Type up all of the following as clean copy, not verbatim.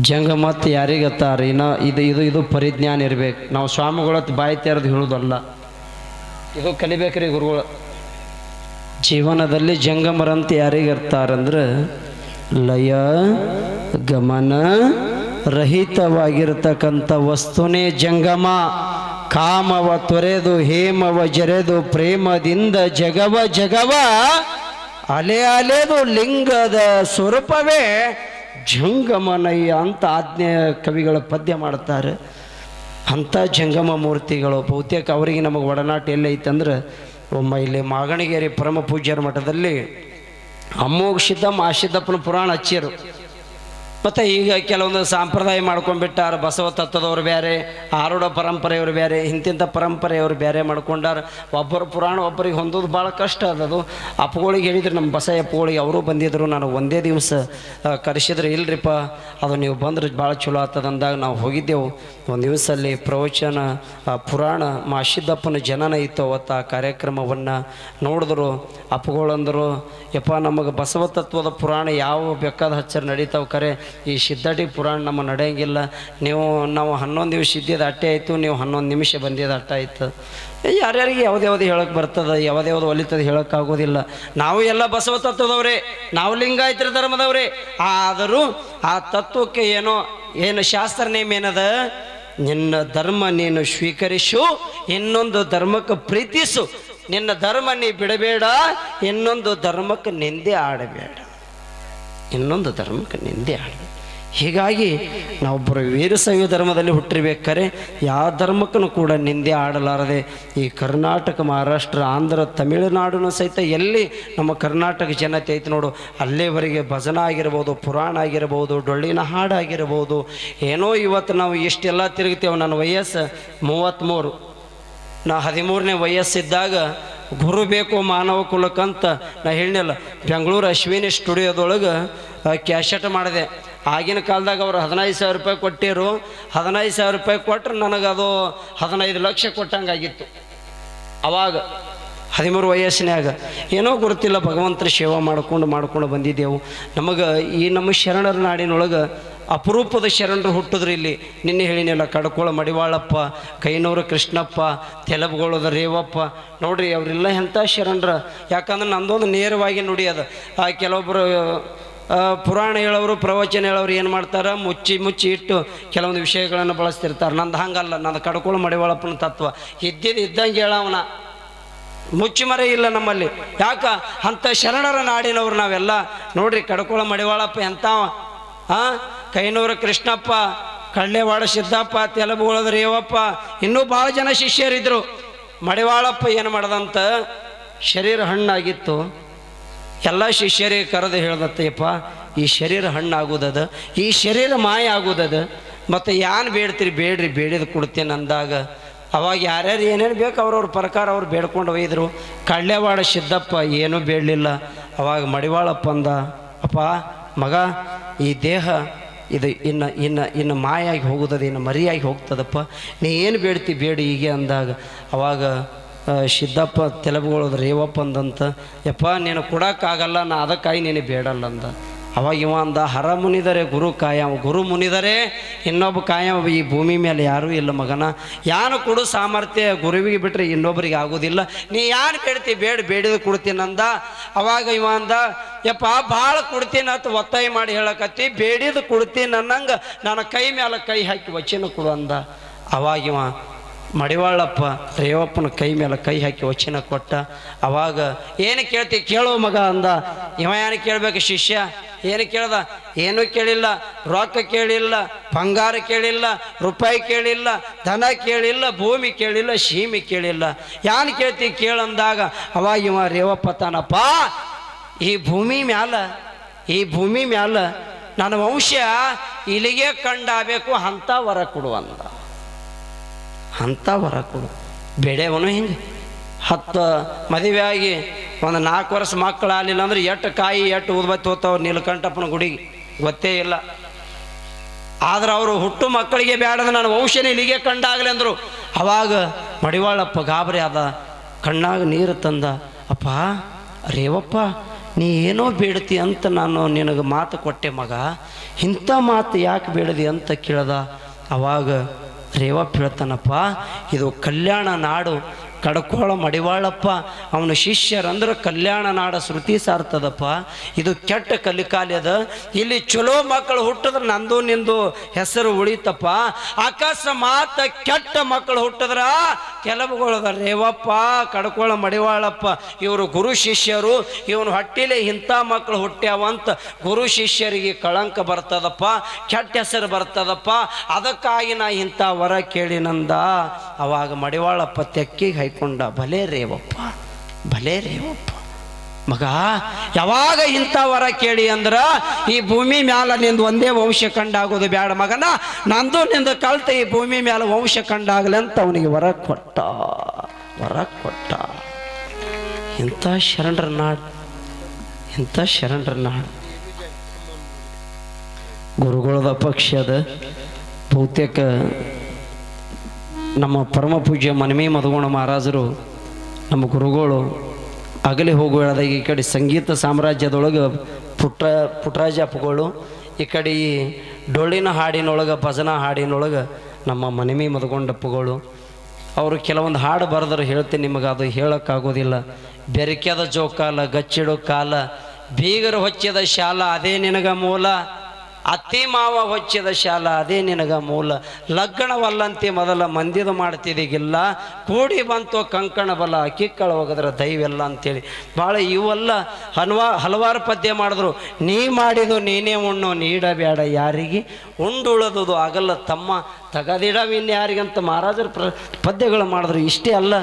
ಜಂಗಮತ್ ಯಾರಿಗತ್ತಾರ ಇನ್ನು ಇದು ಪರಿಜ್ಞಾನ ಇರಬೇಕು. ನಾವು ಸ್ವಾಮಿಗಳ ಬಾಯಿ ತೆರೆದು ಹೇಳೋದಲ್ಲ, ಇದು ಕಲಿಬೇಕ್ರಿ ಗುರುಗಳು. ಜೀವನದಲ್ಲಿ ಜಂಗಮರಂತ ಯಾರಿಗರ್ತಾರಂದ್ರೆ ಲಯ ಗಮನ ರಹಿತವಾಗಿರ್ತಕ್ಕಂಥ ವಸ್ತುನೇ ಜಂಗಮ. ಕಾಮವ ತೊರೆದು ಹೇಮವ ಜರೆದು ಪ್ರೇಮದಿಂದ ಜಗವ ಅಲೆದು ಲಿಂಗದ ಸ್ವರೂಪವೇ ಜಂಗಮನಯ್ಯ ಅಂತ ಆಜ್ಞೆ ಕವಿಗಳ ಪದ್ಯ ಮಾಡ್ತಾರೆ. ಅಂಥ ಜಂಗಮ ಮೂರ್ತಿಗಳು ಬಹುತೇಕ ಅವರಿಗೆ ನಮಗೆ ಒಡನಾಟ ಎಲ್ಲೈತಂದ್ರೆ ಒಮ್ಮ ಇಲ್ಲಿ ಮಾಗಣಿಗೇರಿ ಪರಮ ಪೂಜ್ಯರ ಮಠದಲ್ಲಿ ಅಮ್ಮೋಘ ಸಿದ್ದಮ್ಮ ಆಶಿದ್ದಪ್ಪನ ಪುರಾಣ ಹಚ್ಚಿರು. ಮತ್ತು ಈಗ ಕೆಲವೊಂದು ಸಂಪ್ರದಾಯ ಮಾಡ್ಕೊಂಡ್ಬಿಟ್ಟಾರ. ಬಸವ ತತ್ವದವ್ರು ಬೇರೆ, ಆರೂಢ ಪರಂಪರೆಯವರು ಬೇರೆ, ಇಂತಿಂಥ ಪರಂಪರೆಯವರು ಬೇರೆ ಮಾಡ್ಕೊಂಡಾರ. ಒಬ್ಬರು ಪುರಾಣ ಒಬ್ಬರಿಗೆ ಹೊಂದೋದು ಭಾಳ ಕಷ್ಟ ಅದದು. ಅಪ್ಪಗಳಿಗೆ ಹೇಳಿದ್ರು, ನಮ್ಮ ಬಸಯ್ಯಪ್ಪಗಳಿಗೆ ಅವರು ಬಂದಿದ್ದರು. ನಾನು ಒಂದೇ ದಿವಸ ಕರೆಸಿದ್ರೆ ಇಲ್ರಿಪ್ಪ, ಅದು ನೀವು ಬಂದ್ರೆ ಭಾಳ ಚಲೋ ಆಗ್ತದೆ ಅಂದಾಗ ನಾವು ಹೋಗಿದ್ದೆವು. ಒಂದು ದಿವಸ ಅಲ್ಲಿ ಪ್ರವಚನ ಪುರಾಣ ಮಾಶಿದ್ದಪ್ಪನ ಜನನ ಇತ್ತು. ಅವತ್ತು ಆ ಕಾರ್ಯಕ್ರಮವನ್ನು ನೋಡಿದ್ರು. ಅಪ್ಪಗಳಂದರು, ಯಪ್ಪ ನಮಗೆ ಬಸವ ತತ್ವದ ಪುರಾಣ ಯಾವ ಬೇಕಾದ ಹಚ್ಚರ್ ನಡೀತಾವೆ, ಕರೆ ಈ ಸಿದ್ಧಾಟಿ ಪುರಾಣ ನಮ್ಮ ನಡೆಯಂಗಿಲ್ಲ. ನಾವು 11 ದಿವಸ ಇದ್ದಿದ್ದು ಅಟ್ಟೆ ಆಯಿತು, ನೀವು 11 ನಿಮಿಷ ಬಂದಿದ್ದು ಅಟ್ಟ ಆಯ್ತು. ಯಾರ್ಯಾರಿಗೆ ಯಾವ್ದು ಹೇಳೋಕ್ಕೆ ಬರ್ತದೆ, ಯಾವ್ದು ಒಲಿತದೆ ಹೇಳೋಕ್ಕಾಗೋದಿಲ್ಲ. ನಾವು ಎಲ್ಲ ಬಸವ ತತ್ವದವರೇ, ನಾವು ಲಿಂಗಾಯತರ ಧರ್ಮದವರೇ. ಆದರೂ ಆ ತತ್ವಕ್ಕೆ ಏನು ಶಾಸ್ತ್ರ ನೇಮ ಏನದ, ನಿನ್ನ ಧರ್ಮ ನೀನು ಸ್ವೀಕರಿಸು, ಇನ್ನೊಂದು ಧರ್ಮಕ್ಕೆ ಪ್ರೀತಿಸು. ನಿನ್ನ ಧರ್ಮ ನೀ ಬಿಡಬೇಡ, ಇನ್ನೊಂದು ಧರ್ಮಕ್ಕೆ ನಿಂದೆ ಆಡಬೇಡ. ಇನ್ನೊಂದು ಧರ್ಮಕ್ಕೆ ನಿಂದೆ ಆಡಬೇಡ. ಹೀಗಾಗಿ ನಾವೊಬ್ಬರು ವೀರಶೈವ ಧರ್ಮದಲ್ಲಿ ಹುಟ್ಟಿರ್ಬೇಕಾರೆ ಯಾವ ಧರ್ಮಕ್ಕೂ ಕೂಡ ನಿಂದೆ ಆಡಲಾರದೆ ಈ ಕರ್ನಾಟಕ, ಮಹಾರಾಷ್ಟ್ರ, ಆಂಧ್ರ, ತಮಿಳುನಾಡು ಸಹಿತ ಎಲ್ಲಿ ನಮ್ಮ ಕರ್ನಾಟಕ ಜನತೆ ಐತೆ ನೋಡು, ಅಲ್ಲಿವರೆಗೆ ಭಜನ ಆಗಿರ್ಬೋದು, ಪುರಾಣ ಆಗಿರ್ಬೋದು, ಡೊಳ್ಳಿನ ಹಾಡಾಗಿರ್ಬೋದು. ಏನೋ ಇವತ್ತು ನಾವು ಇಷ್ಟೆಲ್ಲ ತಿರುಗ್ತೇವೆ. ನನ್ನ ವಯಸ್ಸು 33. ನಾ 13ನೇ ವಯಸ್ಸಿದ್ದಾಗ ಗುರು ಬೇಕು ಮಾನವ ಕುಲಕ್ಕಂತ ನಾ ಹೇಳಿನಲ್ಲ, ಬೆಂಗಳೂರು ಅಶ್ವಿನಿ ಸ್ಟುಡಿಯೋದೊಳಗೆ ಕ್ಯಾಸೆಟ್ ಮಾಡಿದೆ. ಆಗಿನ ಕಾಲದಾಗ ಅವರು 15,000 ರೂಪಾಯಿ ಕೊಟ್ಟಿರು. 15,000 ರೂಪಾಯಿ ಕೊಟ್ಟರೆ ನನಗದು 15 ಲಕ್ಷ ಕೊಟ್ಟಂಗಾಗಿತ್ತು. ಅವಾಗ 13 ವಯಸ್ಸಿನಾಗ ಏನೋ ಗೊತ್ತಿಲ್ಲ, ಭಗವಂತರ ಸೇವೆ ಮಾಡ್ಕೊಂಡು ಬಂದಿದ್ದೆವು. ನಮಗೆ ಈ ನಮ್ಮ ಶರಣರ ನಾಡಿನೊಳಗೆ ಅಪರೂಪದ ಶರಣರು ಹುಟ್ಟಿದ್ರು ಇಲ್ಲಿ. ನಿನ್ನೆ ಹೇಳಿನಲ್ಲ, ಕಡ್ಕೋಳ ಮಡಿವಾಳಪ್ಪ, ಕೈನೂರು ಕೃಷ್ಣಪ್ಪ, ತೆಲಬಗೋಳದ ರೇವಪ್ಪ. ನೋಡ್ರಿ ಅವರೆಲ್ಲ ಎಂಥ ಶರಣರ. ಯಾಕಂದ್ರೆ ನಂದೊಂದು ನೇರವಾಗಿ ನುಡಿಯೋದು. ಕೆಲವೊಬ್ಬರು ಪುರಾಣ ಹೇಳೋರು, ಪ್ರವಚನ ಹೇಳೋರು ಏನು ಮಾಡ್ತಾರೆ, ಮುಚ್ಚಿ ಇಟ್ಟು ಕೆಲವೊಂದು ವಿಷಯಗಳನ್ನು ಬಳಸ್ತಿರ್ತಾರೆ. ನಂದು ಹಂಗಲ್ಲ. ನಂದು ಕಡ್ಕೋಳ ಮಡಿವಾಳಪ್ಪನ ತತ್ವ ಇದ್ದಂಗೆ ಹೇಳವನ, ಮುಚ್ಚಿ ಮರೆ ಇಲ್ಲ ನಮ್ಮಲ್ಲಿ. ಯಾಕ ಅಂಥ ಶರಣರ ನಾಡಿನವ್ರು ನಾವೆಲ್ಲ. ನೋಡ್ರಿ ಕಡ್ಕೋಳ ಮಡಿವಾಳಪ್ಪ ಎಂಥವ, ಕೈನೂರು ಕೃಷ್ಣಪ್ಪ, ಕಳ್ಳೆವಾಡ ಸಿದ್ದಪ್ಪ, ತೆಲಬಗೋಳದ ರೇವಪ್ಪ, ಇನ್ನೂ ಭಾಳ ಜನ ಶಿಷ್ಯರಿದ್ದರು. ಮಡಿವಾಳಪ್ಪ ಏನು ಮಾಡ್ದಂತ, ಶರೀರ ಹಣ್ಣಾಗಿತ್ತು. ಎಲ್ಲ ಶಿಷ್ಯರಿಗೆ ಕರೆದು ಹೇಳ್ದತ್ತಯ್ಯಪ್ಪ, ಈ ಶರೀರ ಹಣ್ಣಾಗೋದದ, ಈ ಶರೀರ ಮಾಯ ಆಗೋದದ, ಮತ್ತು ಯಾನ್ ಬೇಡ್ತೀರಿ ಬೇಡ್ರಿ, ಬೇಡಿದ ಕೊಡ್ತೇನೆ ಅಂದಾಗ ಅವಾಗ ಯಾರ್ಯಾರು ಏನೇನು ಬೇಕು ಅವ್ರವ್ರ ಪ್ರಕಾರ ಅವ್ರು ಬೇಡ್ಕೊಂಡು ಒಯ್ದರು. ಕಳ್ಳೆವಾಡ ಸಿದ್ದಪ್ಪ ಏನೂ ಬೇಡಲಿಲ್ಲ. ಅವಾಗ ಮಡಿವಾಳಪ್ಪ ಅಂದ, ಅಪ್ಪ ಮಗ, ಈ ದೇಹ ಇದು ಇನ್ನು ಮಾಯಾಗಿ ಹೋಗುತ್ತದೆ, ಇನ್ನು ಮರಿಯಾಗಿ ಹೋಗ್ತದಪ್ಪ, ನೀ ಏನು ಬೇಡ್ತಿ ಬೇಡಿ ಹೀಗೆ ಅಂದಾಗ ಅವಾಗ ಸಿದ್ದಪ್ಪ ತೆಲಬಗೋಳದ ರೇವಪ್ಪ ಅಂದಂತ, ಯಪ್ಪ ನೀನು ಕೊಡೋಕ್ಕಾಗಲ್ಲ, ನಾ ಅದಕ್ಕಾಗಿ ನೀನು ಬೇಡಲ್ಲ ಅಂದ. ಅವಾಗ ಇವ ಅಂದ, ಹರ ಮುನಿದರೆ ಗುರು ಕಾಯವ, ಗುರು ಮುನಿದರೆ ಇನ್ನೊಬ್ಬ ಕಾಯವ, ಈ ಭೂಮಿ ಮೇಲೆ ಯಾರೂ ಇಲ್ಲ ಮಗನ. ಯಾನು ಕೊಡು ಸಾಮರ್ಥ್ಯ ಗುರುವಿಗೆ ಬಿಟ್ಟರೆ ಇನ್ನೊಬ್ಬರಿಗೆ ಆಗೋದಿಲ್ಲ. ನೀ ಯಾರು ಬೇಡ್ತಿ ಬೇಡಿದ ಕೊಡ್ತೀನಿ ಅಂದ. ಅವಾಗ ಇವ ಅಂದ, ಯಪ್ಪ ಭಾಳ ಕೊಡ್ತೀನಿ ಅಂತ ಒತ್ತಾಯ ಮಾಡಿ ಹೇಳಕತ್ತಿ, ಬೇಡಿದ ಕೊಡ್ತೀನಿ ಅನ್ನಂಗೆ ನನ್ನ ಕೈ ಮೇಲೆ ಕೈ ಹಾಕಿ ವಚನ ಕೊಡು ಅಂದ. ಅವಾಗ ಇವ ಮಡಿವಾಳಪ್ಪ ರೇವಪ್ಪನ ಕೈ ಮೇಲೆ ಕೈ ಹಾಕಿ ವಚನ ಕೊಟ್ಟ. ಅವಾಗ ಏನು ಕೇಳ್ತಿ ಕೇಳೋ ಮಗ ಅಂದ. ಇವ ಏನು ಕೇಳಬೇಕು ಶಿಷ್ಯ, ಏನು ಕೇಳ್ದ, ಏನೂ ಕೇಳಿಲ್ಲ. ರೊಕ್ಕ ಕೇಳಿಲ್ಲ, ಬಂಗಾರ ಕೇಳಿಲ್ಲ, ರೂಪಾಯಿ ಕೇಳಿಲ್ಲ, ಧನ ಕೇಳಿಲ್ಲ, ಭೂಮಿ ಕೇಳಿಲ್ಲ, ಸೀಮೆ ಕೇಳಿಲ್ಲ. ಯಾನು ಕೇಳ್ತಿ ಕೇಳಂದಾಗ ಅವಾಗ ಇವ ರೇವಪ್ಪ ತಾನಪ್ಪ, ಈ ಭೂಮಿ ಮ್ಯಾಲ ನನ್ನ ವಂಶ ಇಲ್ಲಿಗೆ ಕಂಡಾಗಬೇಕು, ಅಂಥ ವರ ಕೊಡು ಅಂದ. ಅಂಥ ವರ ಕೊಡು. ಬೇಡವನು ಹಿಂಗೆ 10 ಮದುವೆ ಆಗಿ ಒಂದು 4 ವರ್ಷ ಮಕ್ಕಳು ಆಗಲಿಲ್ಲ ಅಂದ್ರೆ ಎಷ್ಟು ಕಾಯಿ ಎಷ್ಟು ಉದ್ಬತ್ತಿ ಹೋಗ್ತಾವ್ರು ನೀಲಕಂಠಪ್ಪನ ಗುಡಿಗೆ ಗೊತ್ತೇ ಇಲ್ಲ. ಆದ್ರೆ ಅವರು ಹುಟ್ಟು ಮಕ್ಕಳಿಗೆ ಬೇಡದ ನನ್ನ ವಂಶನೇ ಇಲ್ಲಿಗೆ ಕಂಡಾಗಲಿ ಅಂದರು. ಅವಾಗ ಮಡಿವಾಳಪ್ಪ ಗಾಬರಿ ಆದ, ಕಣ್ಣಾಗ ನೀರು ತಂದ. ಅಪ್ಪ ರೇವಪ್ಪ, ನೀ ಏನೋ ಬೇಡ್ತಿ ಅಂತ ನಾನು ನಿನಗೆ ಮಾತು ಕೊಟ್ಟೆ ಮಗ, ಇಂಥ ಮಾತು ಯಾಕೆ ಬೇಡದಿ ಅಂತ ಕೇಳ್ದ. ಅವಾಗ ರೇವಪ್ಪ ಹೇಳ್ತಾನಪ್ಪ, ಇದು ಕಲ್ಯಾಣ ನಾಡು, ಕಡ್ಕೋಳ ಮಡಿವಾಳಪ್ಪ ಅವನ ಶಿಷ್ಯರಂದ್ರೆ ಕಲ್ಯಾಣ ನಾಡ ಶ್ರುತಿ ಸಾರ್ತದಪ್ಪ. ಇದು ಕೆಟ್ಟ ಕಲಿಕಾಲ್ಯದ, ಇಲ್ಲಿ ಚಲೋ ಮಕ್ಕಳು ಹುಟ್ಟಿದ್ರೆ ನಂದು ನಿಂದು ಹೆಸರು ಉಳಿತಪ್ಪ. ಅಕಸ್ಮಾತ್ ಕೆಟ್ಟ ಮಕ್ಕಳು ಹುಟ್ಟಿದ್ರ ಕೆಲವುಗಳದ ರೇವಪ್ಪ ಕಡ್ಕೋಳ ಮಡಿವಾಳಪ್ಪ ಇವರು ಗುರು ಶಿಷ್ಯರು, ಇವನು ಹೊಟ್ಟಿಲೆ ಇಂಥ ಮಕ್ಕಳು ಹುಟ್ಟ್ಯಾವಂತ ಗುರು ಶಿಷ್ಯರಿಗೆ ಕಳಂಕ ಬರ್ತದಪ್ಪ, ಕೆಟ್ಟ ಹೆಸರು ಬರ್ತದಪ್ಪ. ಅದಕ್ಕಾಗಿ ನಾ ಇಂಥ ವರ ಕೇಳಿನಂದ. ಅವಾಗ ಮಡಿವಾಳಪ್ಪ ತೆಕ್ಕಿಗೆ ಹೈಕೊಂಡ, ಭಲೇ ರೇವಪ್ಪ, ಭಲೇ ರೇವಪ್ಪ ಮಗ, ಯಾವಾಗ ಇಂಥ ವರ ಕೇಳಿ ಅಂದ್ರ ಈ ಭೂಮಿ ಮ್ಯಾಲ ನಿಂದು ಒಂದೇ ವಂಶ ಕಂಡಾಗೋದು ಬ್ಯಾಡ ಮಗನ, ನಂದು ನಿಂದು ಕಲ್ತ ಈ ಭೂಮಿ ಮ್ಯಾಲ ವಂಶ ಕಂಡಾಗಲಿ ಅಂತ ಅವನಿಗೆ ವರ ಕೊಟ್ಟ, ವರ ಕೊಟ್ಟ. ಇಂಥ ಶರಣರ ನಾಡು, ಇಂಥ ಶರಣರ ನಾಡು. ಗುರುಗಳದ ಪಕ್ಷದ ಬಹುತೇಕ ನಮ್ಮ ಪರಮ ಪೂಜ್ಯ ಮನಮೇ ಮಧುಗುಣ ಮಹಾರಾಜರು ನಮ್ಮ ಗುರುಗಳು ಅಗಲಿ ಹೋಗುವಾಗ ಈ ಕಡೆ ಸಂಗೀತ ಸಾಮ್ರಾಜ್ಯದೊಳಗೆ ಪುಟ್ಟರಾಜ ಅಪ್ಪಗಳು, ಈ ಕಡೆ ಈ ಡೊಳ್ಳಿನ ಹಾಡಿನೊಳಗೆ ಭಜನಾ ಹಾಡಿನೊಳಗೆ ನಮ್ಮ ಮನಮೇ ಮಧುಗೊಂಡಪ್ಪಗಳು. ಅವರು ಕೆಲವೊಂದು ಹಾಡು ಬರೆದ್ರೆ ಹೇಳ್ತೀನಿ ನಿಮಗೆ, ಅದು ಹೇಳೋಕ್ಕಾಗೋದಿಲ್ಲ. ಬೆರಕ್ಯದ ಜೋಕಾಲ ಗಚ್ಚಿಡೋ ಕಾಲ, ಬೀಗರು ಹೊಚ್ಚಿದ ಶಾಲ ಅದೇ ನಿನಗ ಮೂಲ, ಅತ್ತಿ ಮಾವ ಹೊಚ್ಚಿದ ಶಾಲ ಅದೇ ನಿನಗ ಮೂಲ, ಲಗ್ನವಲ್ಲಂತೆ ಮೊದಲ ಮಂದಿದು ಮಾಡ್ತಿದ್ದೀಗಿಲ್ಲ, ಕೂಡಿ ಬಂತು ಕಂಕಣ ಬಲ ಕಿಕ್ಕಳ ಹೋಗದ್ರ ದೈವೆಲ್ಲ ಅಂತೇಳಿ ಭಾಳ ಇವೆಲ್ಲ ಹಲವಾರು ಪದ್ಯ ಮಾಡಿದ್ರು. ನೀ ಮಾಡಿದು ನೀನೇ ಉಣ್ಣು ನೀಡಬೇಡ ಯಾರಿಗೆ, ಉಂಡುಳದುದು ಆಗಲ್ಲ ತಮ್ಮ ತಗದಿಡವಿನ್ ಯಾರಿಗಂತ ಮಹಾರಾಜರ ಪದ್ಯಗಳು ಮಾಡಿದ್ರು. ಇಷ್ಟೇ ಅಲ್ಲ,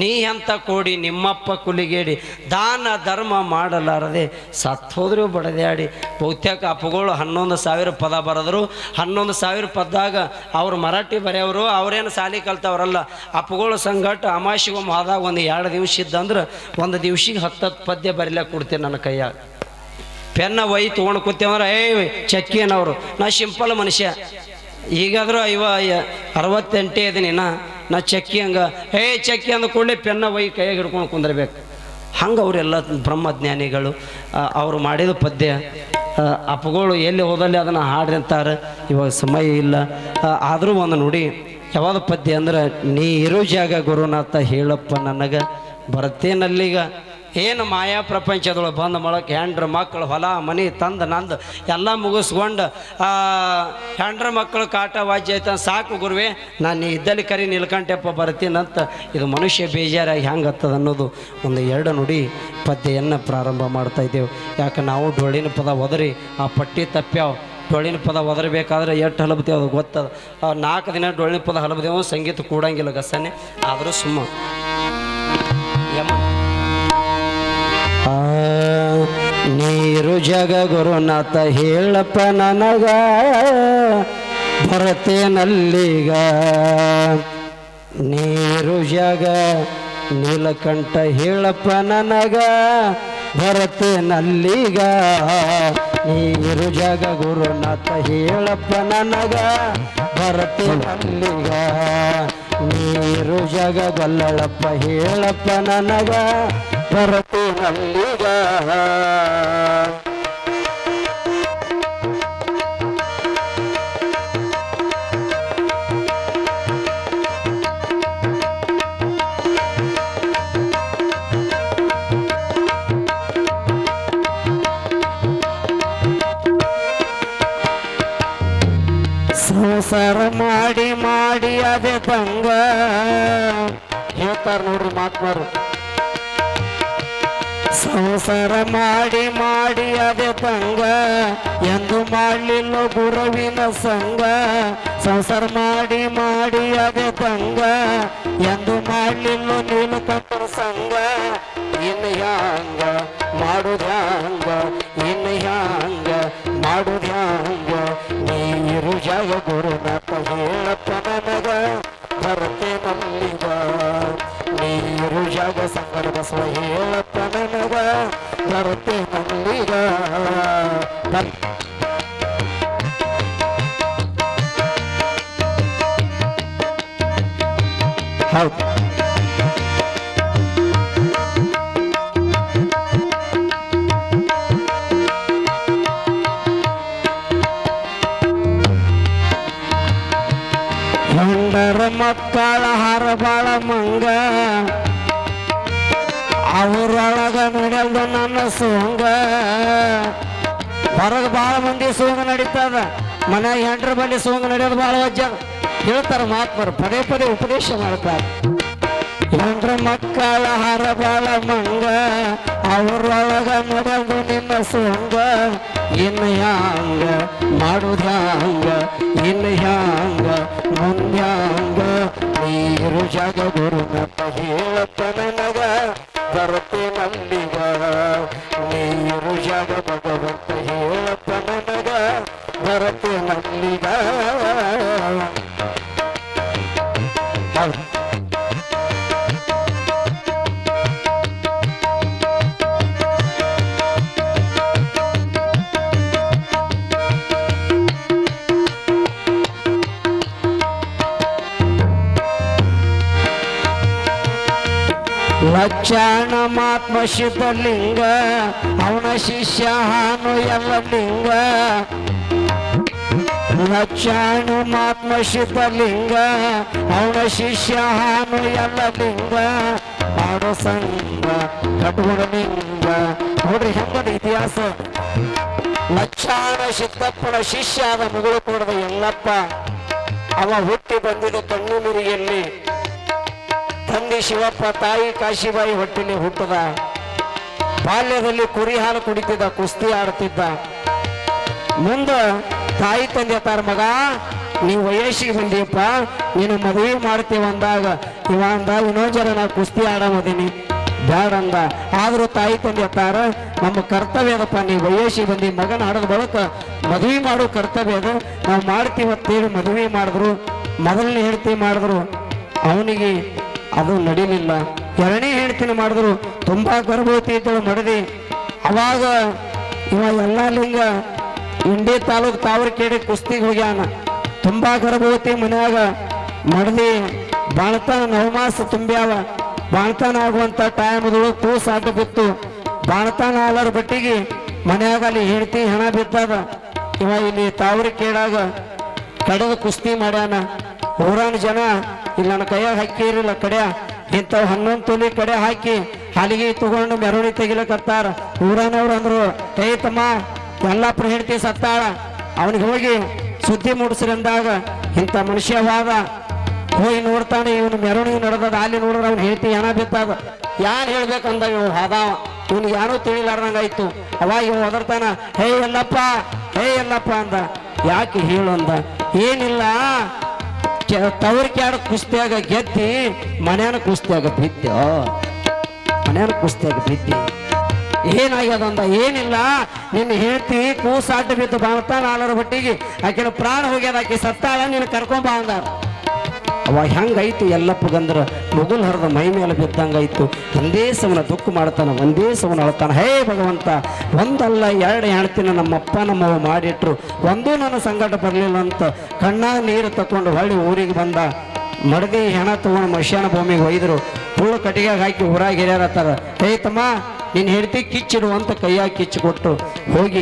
ನೀ ಅಂತ ಕೋಡಿ ನಿಮ್ಮಪ್ಪ ಕುಲಿಗೇಡಿ, ದಾನ ಧರ್ಮ ಮಾಡಲಾರದೆ ಸತ್ತೋದ್ರೂ ಬಡದ್ಯಾಡಿ. ಬಹುತೇಕ ಅಪ್ಪಗಳು 11,000 ಪದ ಬರೆದ್ರು. 11,000 ಪದ್ದಾಗ ಅವ್ರು ಮರಾಠಿ ಬರೆಯವರು, ಅವ್ರೇನು ಸಾಲಿ ಕಲ್ತವ್ರಲ್ಲ. ಅಪ್ಪಗಳು ಸಂಗಟ ಅಮಾಶಿಗೊಮ್ಮೆ ಹೋದಾಗ ಒಂದು 2 ದಿವಸ ಇದ್ದಂದ್ರೆ ಒಂದು ದಿವ್ಸಿಗೆ 10 ಪದ್ಯ ಬರೀಲಾಕ ಕೊಡ್ತೀನಿ ನನ್ನ ಕೈಯಾಗ. ಪೆನ್ನ ಒಯ್ ತೊಗೊಂಡು ಕೂತೇವಂದ್ರೆ ಚಕ್ಕಿನವರು, ನಾ ಸಿಂಪಲ್ ಮನುಷ್ಯ. ಈಗಾದರೂ 68 ಇದೀನಿ ನಾ ಚಕ್ಕಿ ಹಂಗೆ ಚಕ್ಕಿ ಅಂದ ಕೂಡಲೇ ಪೆನ್ನ ಒಯ್ ಕೈಯಾಗ ಹಿಡ್ಕೊಂಡು ಕುಂದಿರ್ಬೇಕು. ಹಂಗೆ ಅವರೆಲ್ಲ ಬ್ರಹ್ಮಜ್ಞಾನಿಗಳು. ಅವರು ಮಾಡಿದ ಪದ್ಯ ಅಪ್ಪಗಳು ಎಲ್ಲಿ ಹೋದಲ್ಲಿ ಅದನ್ನು ಹಾಡ್ರಿ ಅಂತಾರೆ. ಇವಾಗ ಸಮಯ ಇಲ್ಲ, ಆದರೂ ಒಂದು ನುಡಿ ಯಾವ್ದು ಪದ್ಯ ಅಂದ್ರೆ, ನೀ ಇರೋ ಜಾಗ ಗುರುನಾಥ ಹೇಳಪ್ಪ ನನಗೆ, ಬರ್ತೇನಲ್ಲೀಗ ಏನು ಮಾಯಾ ಪ್ರಪಂಚದೊಳಗೆ ಬಂದ ಮೊಳಕ್ಕೆ ಹೆಂಡ್ರ ಮಕ್ಕಳು ಹೊಲ ಮನೆ ತಂದು ನಂದು ಎಲ್ಲ ಮುಗಿಸ್ಕೊಂಡು ಹೆಂಡ್ರ ಮಕ್ಕಳು ಕಾಟ ವಾಜ್ಯ ಆಯ್ತು ಸಾಕು ಗುರುವೆ, ನಾನು ಇದ್ದಲ್ಲಿ ಕರಿ ನಿಲ್ಕಂಟೆಪ್ಪ ಬರ್ತೀನಂತ. ಇದು ಮನುಷ್ಯ ಬೇಜಾರಾಗಿ ಹೆಂಗೆ ಹತ್ತದ ಅನ್ನೋದು ಒಂದು 2 ನುಡಿ ಪದ್ಯವನ್ನು ಪ್ರಾರಂಭ ಮಾಡ್ತಾಯಿದ್ದೆವು. ಯಾಕೆ ನಾವು ಡೊಳ್ಳಿನ ಪದ ಒದರಿ ಆ ಪಟ್ಟಿ ತಪ್ಪ್ಯಾವ. ಡೊಳ್ಳಿನ ಪದ ಒದರಬೇಕಾದ್ರೆ ಎಷ್ಟು ಹಲಬತ್ತೇವೆ ಅದು ಗೊತ್ತದ. 4 ದಿನ ಡೊಳ್ಳಿನ ಪದ ಹಲಬದೇವು, ಸಂಗೀತ ಕೂಡಂಗಿಲ್ಲ ಗಸನೆ, ಆದರೂ ಸುಮ್ಮ ನೀರು ಜಗ ಗುರುನಾಥ ಹೇಳಪ್ಪ ನನಗ, ಬರತೇನಲ್ಲೀಗ ನೀರು ಜಗ ನೀಲಕಂಠ ಹೇಳಪ್ಪ ನನಗ, ಬರತೇನಲ್ಲೀಗ ನೀರು ಜಗ ಗುರುನಾಥ ಹೇಳಪ್ಪ ನನಗ, ಬರತೇನಲ್ಲೀಗ ನೀರು ಜಗ ಗೊಲ್ಲಳಪ್ಪ ಹೇಳಪ್ಪ ನನಗ, ಬರತೇನಲ್ಲೀಗ. ಸಂಸಾರ ಮಾಡಿ ಮಾಡಿ ಅದೇ ತಂಗ ಹೇಳ್ತಾರ ನೋಡ್ರಿ ಮಾತ್ಮಾರು. ಸಂಸಾರ ಮಾಡಿ ಮಾಡಿ ಅದೇ ತಂಗ, ಎಂದು ಮಾಡಲಿಲ್ಲ ಗುರುವಿನ ಸಂಗ. ಸಂಸಾರ ಮಾಡಿ ಮಾಡಿ ಅದೇ ತಂಗ, ಎಂದು ಮಾಡಲಿಲ್ಲ ನೀಲಕಂಠನ ಸಂಗ. ಇನ್ನು ಹ್ಯಾಂಗ ಮಾಡುದ ಹಂಗ, ಇನ್ನು ಹ್ಯಾಂಗ ಮಾಡುದ ಹಂಗ, ನೀರು ಜಗ ಗುರುನಾಥ ಹೇಳಪ್ಪ ನನಗ, ಬರ್ತೇನಲ್ಲೀಗ ನೀರು ಜಗ ಸಂಗಡ ಬಸವ ಹೇಳಪ್ಪ ನನಗ, ಬರ್ತೇನಲ್ಲೀಗ. ಹೌದು, ಹೆಂಡರ ಮಕ್ಕಳ ಹರಬಾಳ ಮಂಗ ಅವರೊಳಗ ನಡೆಯಲ್ದು ನನ್ನ ಸೋಂಗ. ಹೊರಗೆ ಭಾಳ ಮಂದಿ ಸೋಂಗ ನಡೀತದ, ಮನ್ಯಾಗ ಹೆಂಡ್ರ ಬಳಿ ಸೋಂಗ ನಡೆಯೋದು ಭಾಳ ವಜ್ಜ ಹೇಳ್ತಾರ ಮಹಾತ್ಮರು, ಪದೇ ಪದೇ ಉಪದೇಶ ಮಾಡ್ತಾರೆ. ಹೆಂಡ್ರ ಮಕ್ಕಳ ಹರಬಾಳ ಮಂಗ ಅವರೊಳಗ ನಡೆಯಲ್ದು ನಿನ್ನ ಸೋಂಗ. ಇನ್ನು ಹ್ಯಾಂಗ ಮಾಡುದ ಹ್ಯಾಂಗ, ಇನ್ನು ಹ್ಯಾಂಗ ಮುಂದ್ಯಾಂಗ ನೀರು ಜಗ ಗುರುನಪ್ಪ ಹೇಳಪ್ಪ ನನಗ ಬರುತ್ತೆ ನಂಬಿಗ. ನೀರು ಜಗ ಭಗವಂತ ಹೇಳಪ್ಪ ನನಗ ಬರುತ್ತೆ ನಂಬಿಗ. ಲಕ್ಷಣ ಮಾತ್ಮ ಶಿವಲಿಂಗ ಅವನ ಶಿಷ್ಯ ಹಾನು ಎಲ್ಲ ಲಿಂಗ. ಲಕ್ಷಣ ಮಾತ್ಮ ಶಿವಲಿಂಗ ಅವನ ಶಿಷ್ಯ ಹಾನು ಎಲ್ಲ ಲಿಂಗ. ಮಾಡೋ ಸಂಗ ಕಟ್ಕೊಂಡು ಲಿಂಗ. ನೋಡ್ರಿ ಹೆಂಗದ ಇತಿಹಾಸ. ಲಕ್ಷಣ ಸಿದ್ದಪ್ಪನ ಶಿಷ್ಯ ಆದ ಮಗಳು ಕೊಡದ ಎಲ್ಲಪ್ಪ. ಅವ ಹುಟ್ಟಿ ಬಂದಿದ್ದ ಕಣ್ಣುಮಿರಿಯಲ್ಲಿ. ತಂದೆ ಶಿವಪ್ಪ, ತಾಯಿ ಕಾಶಿಬಾಯಿ ಹೊಟ್ಟಿಲಿ ಹುಟ್ಟದ. ಬಾಲ್ಯದಲ್ಲಿ ಕುರಿ ಹಾಲು ಕುಡಿತಿದ್ದ, ಕುಸ್ತಿ ಆಡ್ತಿದ್ದ. ಮುಂದ ತಾಯಿ ತಂದೆ ತಾರ ಮಗ ನೀವು ವಯಸ್ಸಿಗೆ ಬಂದಿಯಪ್ಪ, ನೀನು ಮದುವೆ ಮಾಡ್ತೀವಿ ಅಂದಾಗ ಇವ ಅಂದ ಇನ್ನೊಂದು ಜನ ನಾ ಕುಸ್ತಿ ಆಡಮದೀನಿ ಬ್ಯಾಡ ಅಂದ. ಆದ್ರೂ ತಾಯಿ ತಂದೆ ತಾರ ನಮ್ಮ ಕರ್ತವ್ಯ ಅದಪ್ಪ, ನೀವು ವಯಸ್ಸಿಗೆ ಬಂದಿ ಮಗನ ಆಡೋದ್ ಬಳಕ ಮದುವೆ ಮಾಡೋ ಕರ್ತವ್ಯ ಅದು, ನಾವು ಮಾಡ್ತೀವತ್ತೇಳಿ ಮದುವೆ ಮಾಡಿದ್ರು. ಮೊದಲನೇ ಹೆಂಡತಿ ಮಾಡಿದ್ರು, ಅವನಿಗೆ ಅದು ನಡೀಲಿಲ್ಲ. ಎರಡನೇ ಹೆಂಡತಿನ ಮಾಡಿದ್ರು, ತುಂಬಾ ಗರ್ಭವತಿ ಇದ್ದಳು ಮಡದಿ. ಅವಾಗ ಇವ ಎಲ್ಲ ಲಿಂಗ ಇಂಡಿ ತಾಲೂಕು ತಾವರಕೇಡಿ ಕುಸ್ತಿಗೆ ಹೋಗ್ಯಾನ. ತುಂಬಾ ಗರ್ಭವತಿ ಮನ್ಯಾಗ ಮಡದಿ ಬಾಣತನ ನವಮಾಸ ತುಂಬ್ಯಾವ. ಬಾಣತನ ಆಗುವಂತ ಟೈಮ್ಗಳು ಕೂಸು ಅಡ್ಡ ಬಿತ್ತು. ಬಾಣತನ ಆಲರ ಬಟ್ಟಿಗೆ ಮನ್ಯಾಗ ಅಲ್ಲಿ ಹೆಂಡತಿ ಹೆಣ ಬಿದ್ದದ. ಇವ ಇಲ್ಲಿ ತಾವರಕೇಡಾಗ ಕಡೆದ ಕುಸ್ತಿ ಮಾಡ್ಯಾನ. ಊರಾನ ಜನ ಇಲ್ಲಿ ನನ್ನ ಕೈಯಾಗ ಹಾಕಿ ಇರಲಿಲ್ಲ ಕಡೆ ಇಂಥವು 11 ತೊಲಿ ಕಡೆ ಹಾಕಿ ಹಾಲಿಗೆ ತಗೊಂಡು ಮೆರವಣಿ ತೆಗಿಲಕತ್ತಾರ. ಊರಾನವ್ರು ಅಂದ್ರು, ಹೇ ತಮ್ಮ ಎಲ್ಲಪ್ಪ ಹೆಂಡತಿ ಸತ್ತಾಳ, ಅವನಿಗೆ ಹೋಗಿ ಸುದ್ದಿ ಮೂಡಿಸ್ರಿ ಅಂದಾಗ ಇಂಥ ಮನುಷ್ಯವಾದ ಹೋಗಿ ನೋಡ್ತಾನೆ. ಇವನು ಮೆರವಣಿಗೆ ನಡೆದದ, ಅಲ್ಲಿ ನೋಡಿದ್ರೆ ಅವ್ನು ಹೆಂಡತಿ ಏನ ಬಿತ್ತದ. ಯಾರು ಹೇಳ್ಬೇಕಂದ ಇವ್ ಹಾದಾವ, ಇವನಿಗೆ ಯಾರೂ ತಿಳಿಲಾರ್ದಂಗಾಯ್ತು. ಅವಾಗ ಇವ್ ಒದರ್ತಾನ, ಹೇ ಎಲ್ಲಪ್ಪ, ಹೇ ಎಲ್ಲಪ್ಪ ಅಂದ. ಯಾಕೆ ಹೇಳು ಅಂದ. ಏನಿಲ್ಲ, ತವರಿಕ್ಯಾಡ ಕುಸ್ತಿಯಾಗ ಗೆದ್ದಿ ಮನ್ಯಾನ ಕುಸ್ತಿಯಾಗ ಬಿದ್ದ, ಮನ್ಯಾನ ಕುಸ್ತಿಯಾಗ ಬಿದ್ದಿ. ಏನಾಗ್ಯದಂದ. ಏನಿಲ್ಲ, ನಿನ್ನ ಹೇಳ್ತಿ ಕೂಸಾಟ ಬಿದ್ದು ಬಾಳ್ತಾನ ಆಲರ ಬಟ್ಟಿಗೆ ಆಕಿನ ಪ್ರಾಣ ಹೋಗ್ಯದ, ಆಕಿ ಸತ್ತಾಳ, ನೀನು ಕರ್ಕೊಂಬ ಅಂದಾರ. ಅವ ಹೆಂಗಾಯ್ತು ಎಲ್ಲಪ್ಪಗಂದ್ರ ಮುಗುಲ್ ಹರಿದ ಮೈ ಮೇಲೆ ಬಿದ್ದಂಗಾಯ್ತು. ಒಂದೇ ಸಮನ ದುಃಖ ಮಾಡ್ತಾನ, ಒಂದೇ ಸಮನ ಅಳ್ತಾನ. ಹೇ ಭಗವಂತ, ಒಂದಲ್ಲ ಎರಡು ಹೆಣ್ತಿನ ನಮ್ಮಪ್ಪ ನಮ್ಮವ ಮಾಡಿಟ್ರು, ಒಂದೂ ನನ್ನ ಸಂಕಟ ಬರಲಿಲ್ಲ ಅಂತ ಕಣ್ಣಾಗ ನೀರು ತಕೊಂಡು ಹೊಳ್ಳಿ ಊರಿಗೆ ಬಂದ. ಮಡದಿ ಹೆಣ ತಗೊಂಡು ಮಶಾನ ಭೂಮಿಗೆ ಒಯ್ದರು. ಪುಳ್ಳು ಕಟ್ಟಿಗೆ ಹಾಕಿ ಊರಾಗ ಹಿರಿಯರತ್ತಾರ. ಹೇ ತಮ್ಮ, ನೀನು ಹೇಳ್ತಿ ಕಿಚ್ಚಿಡು ಅಂತ ಕೈಯಾಗ ಕಿಚ್ಚು ಕೊಟ್ಟು ಹೋಗಿ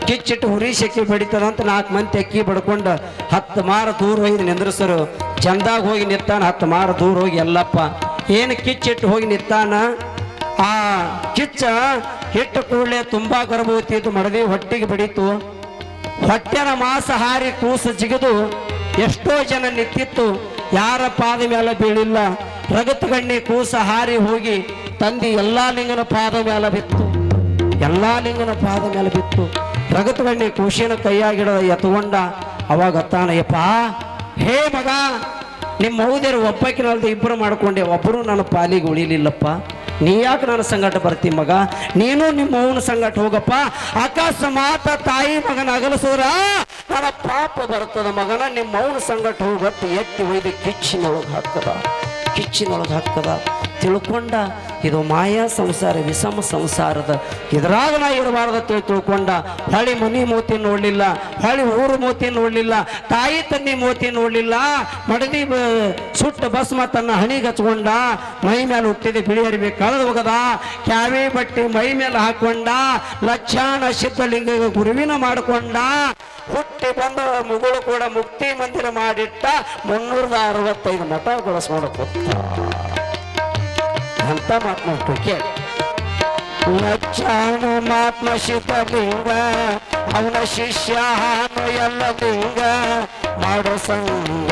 ಕಿಚ್ಚಿಟ್ಟು ಹುರಿ ಶೆಕ್ಕಿ ಬಡಿತದಂತ 4 ಮಂದಿ ಅಕ್ಕಿ ಬಡ್ಕೊಂಡು 10 ಮಾರ ದೂರ ಹೋಗಿ ನಿಂದ್ರಸರು. ಚಂದಾಗ ಹೋಗಿ ನಿತ್ತಾನ. 10 ಮಾರ ದೂರ ಹೋಗಿ ಎಲ್ಲಪ್ಪ ಏನು ಕಿಚ್ಚಿಟ್ಟು ಹೋಗಿ ನಿತ್ತಾನ. ಆ ಕಿಚ್ಚ ಹಿಟ್ಟು ಕೂಡಲೇ ತುಂಬಾ ಗರ್ಭವತಿ ಇದ್ದು ಮಡದಿ ಹೊಟ್ಟಿಗೆ ಬಡಿತು. ಹೊಟ್ಟೆನ ಮಾಸ ಹಾರಿ ಕೂಸು ಜಿಗಿದು ಎಷ್ಟೋ ಜನ ನಿಂತಿತ್ತು, ಯಾರ ಪಾದ ಮೇಲೆ ಬೀಳಿಲ್ಲ. ರಗತಗಣ್ಣಿ ಕೂಸ ಹಾರಿ ಹೋಗಿ ತಂದಿ ಎಲ್ಲಾ ಲಿಂಗನ ಪಾದ ಮೇಲೆ ಬಿತ್ತು, ಎಲ್ಲಾ ಲಿಂಗನ ಪಾದ ಮೇಲೆ ಬಿತ್ತು. ರಗತಗಣ್ಣಿ ಕೂಸಿನ ಕೈಯಾಗಿಡ ಎತ್ಕೊಂಡ. ಅವಾಗ ಅತ್ತಾನಯ್ಯಪ್ಪ, ಹೇ ಮಗ, ನಿಮ್ಮ ಮೌದ್ಯರು ಒಬ್ಬಕಿನಲ್ದ ಇಬ್ಬರು ಮಾಡ್ಕೊಂಡೆ, ಒಬ್ಬರು ನನ್ನ ಪಾಲಿಗೆ ಉಳಿಲಿಲ್ಲಪ್ಪ. ನೀ ಯಾಕೆ ನನ್ನ ಸಂಗಟ ಬರ್ತಿ ಮಗ, ನೀನು ನಿಮ್ಮ ಅವನ ಸಂಗಟ ಹೋಗಪ್ಪ. ಅಕಸ್ಮಾತ್ ತಾಯಿ ಮಗನ ಅಗಲಿಸೋರ ನನ್ನ ಪಾಪ ಬರ್ತದ ಮಗನ, ನಿಮ್ಮ ಅವನ ಸಂಗಟ ಹೋಗತ್ತು. ಎತ್ತಿ ಒಯ್ದು ಕಿಚ್ಚಿನೊಳಗೆ ಹಾಕದ. ತಿಳ್ಕೊಂಡ ಇದು ಮಾಯಾ ಸಂಸಾರ ವಿಷಮ ಸಂಸಾರದ ಇದ್ರಾಗ ನಾ ಇರಬಾರ್ದು ತಿಳ್ಕೊಂಡ ಹೊಳಿ ಮನಿ ಮೋತಿ ನೋಡಲಿಲ್ಲ, ಹೊಳಿ ಊರು ಮೋತಿ ನೋಡಲಿಲ್ಲ, ತಾಯಿ ತನ್ನಿ ಮೋತಿ ನೋಡಲಿಲ್ಲ. ಮಡದಿ ಸುಟ್ಟ ಭಸ್ಮ ತನ್ನ ಹಣಿಗೆ ಹಚ್ಕೊಂಡ, ಮೈ ಮೇಲೆ ಹುಟ್ಟಿದ ಬಿಳಿ ಅರಿವಿ ಕಳೆದು ಹೋಗದ, ಕ್ಯಾವಿ ಬಟ್ಟೆ ಮೈ ಮೇಲೆ ಹಾಕೊಂಡ, ಲಕ್ಷಾಣ ಸಿದ್ಧಲಿಂಗ ಗುರುವಿನ ಮಾಡಿಕೊಂಡ, ಹುಟ್ಟಿ ಬಂದ ಮುಗುಳು ಕೂಡ ಮುಕ್ತಿ ಮಂದಿರ ಮಾಡಿಟ್ಟ, 365 ಮಠ ಗೊಳಿಸ್ಕೊಂಡು ಅಂತ ಮಾತು ಕೇಳಿ. ಲಕ್ಷಾಣ ಮಾತ್ಮ ಸಿದ್ಧಲಿಂಗ ಅವನ ಶಿಷ್ಯ ಹಾನು ಎಲ್ಲ ಲಿಂಗ, ಮಾಡೋ ಸಂಗ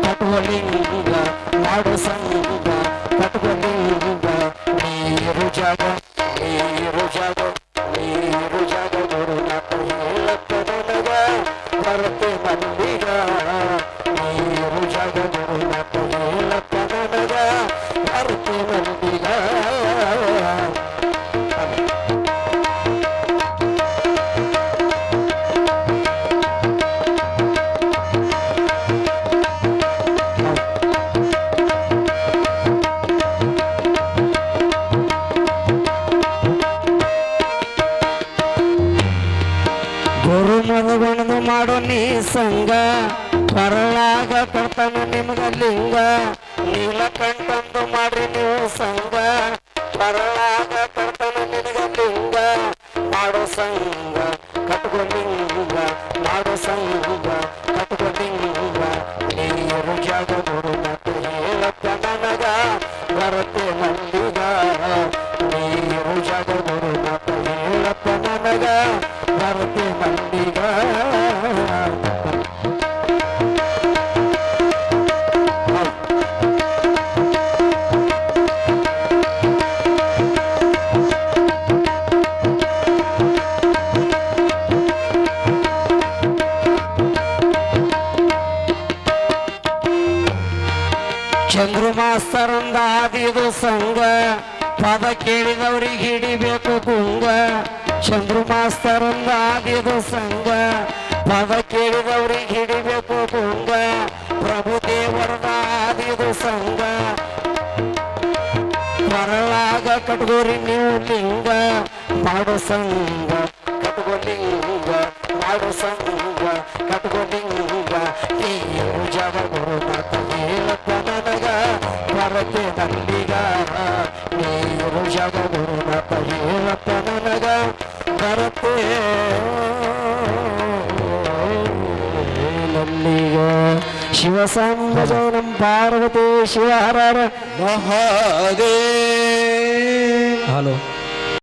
ಕಟುವಲಿಂಗ, ಮಾಡೋ ಸಂಗ ಕಟುವಲಿಂಗ, ನೀರು ಜಗ ನೀರು ಜಗ ನೀರು ಜಗ ಗುರುನಾಥ ಹೇಳಕ್ಕ ನನಗ ಬರತೆ ಮಂದಿಗ, ನೀರು ಜಗ ಗುರುನಾಥ ಹೇಳಕ್ಕ ನನಗ ಬರತೆ ಮಂದಿಗ. ಗುರು ಮನಗೊಂಡು ಮಾಡೋ ನೀ ಸಂಗ, ಬರಳಾಗ ಕಡ್ತಾನ ನಿಮ್ಗ ಲಿಂಗ, ನೀಲಕಂಠಂದು ಮಾಡ್ರಿ ನೀವು ಸಂಗ, ಬರಳಾಗ ಕಡ್ತಾನ ನಿನಗ ಲಿಂಗ, ಮಾಡೋ ಸಂಗ ಕಟ್ಕೊ ಲಿಂಗ, ಮಾಡೋ ಸಂಗ ಕಟ್ಕೊ ಲಿಂಗ, ನೀರು ಜಾಗ ಗುರುನಾಥ ಹೇಳಪ್ಪ ನನಗ ಬರತೆ ಮಂದಿಗ, ನೀರು ಜಾಗ ಗುರುನಾಥ ಹೇಳಪ್ಪ ನನಗ ಬರತೆ ಮಂದಿಗ. ಚಂದ್ರು ಮಾಸ್ತರಂದ ಆದಿದು ಸಂಗ, ಪದ ಕೇಳಿದವ್ರಿಗೆ ಹಿಡಿಬೇಕು ಗುಂಗ, ಚಂದ್ರು ಮಾಸ್ತರಂದ ಆದಿದು ಸಂಗ, ಪದ ಕೇಳಿದವ್ರಿಗೆ ಹಿಡಿಬೇಕು ಗುಂಗ, ಪ್ರಭು ದೇವರದ ಆದಿದು ಸಂಗ, ಬರಳಾಗ ಕಟ್ಗೋರಿ ನೀವು ಲಿಂಗ, ಮಾಡೋ ಸಂಗ ಕಟ್ಗೋ ಲಿಂಗ, ಮಾಡೋ ಸಂಗ ಕಟ್ಗೋ ಲಿಂಗ, ನೀರು ಜಗ ಗುರುನಾಥ ಹೇಳಪ್ಪ ನನಗ ಬರತೆ ನಂದಿಗ, ನೀರು ಜಗ ಗುರುನಾಥ ಹೇಳಪ್ಪ ನನಗ ಬರತೆ ನಂದಿಗ. ಶಿವಸಂಗ ಜೈನಂ ಪಾರ್ವತಿ ಶಿವ ಹರ ಹರ ಮಹಾದೇವ. ಹಲೋ.